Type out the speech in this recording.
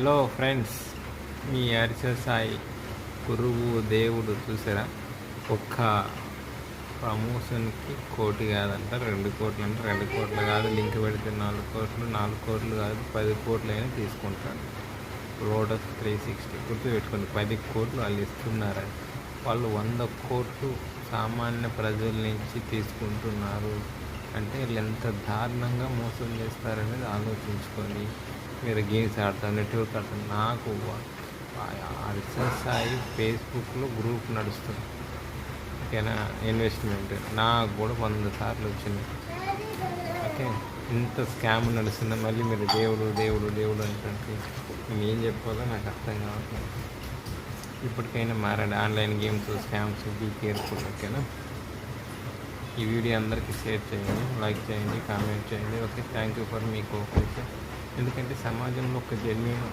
Hello friends, మీ అరిసె సాయి గురువు దేవుడు చూసారా? ఒక్క ప్రమోషన్కి 1,00,00,000 కాదంట, 2,00,00,000 అంటే 2,00,00,000 కాదు, లింక్ పెడితే 4,00,00,000, 4,00,00,000 కాదు 10,00,00,000 అయినా తీసుకుంటారు. లోటస్ 360 గుర్తుపెట్టుకోండి, 10,00,00,000 వాళ్ళు ఇస్తున్నారని. వాళ్ళు 100,00,00,000 సామాన్య ప్రజల నుంచి తీసుకుంటున్నారు అంటే వీళ్ళు ఎంత దారుణంగా మోసం చేస్తారనేది ఆలోచించుకొని మీరు గేమ్స్ ఆడతారు, నెట్వర్క్ ఆడతారు. నాకు అరిసె సాయి ఫేస్బుక్లో గ్రూప్ నడుస్తుంది, ఓకేనా? ఇన్వెస్ట్మెంట్ నాకు కూడా 100 సార్లు వచ్చింది. ఓకే, ఇంత స్కామ్ నడుస్తుంది, మళ్ళీ మీరు దేవుడు దేవుడు దేవుడు అంటే నేను ఏం చెప్పాలో నాకు అర్థం కావట్లేదు. ఇప్పటికైనా మారండి, online games scams be careful, ఓకేనా? ఈ వీడియో అందరికీ షేర్ చేయండి, లైక్ చేయండి, కామెంట్ చేయండి. Okay, thank you for me cooperation. ఎందుకంటే సమాజంలో ఒక జెన్యూన్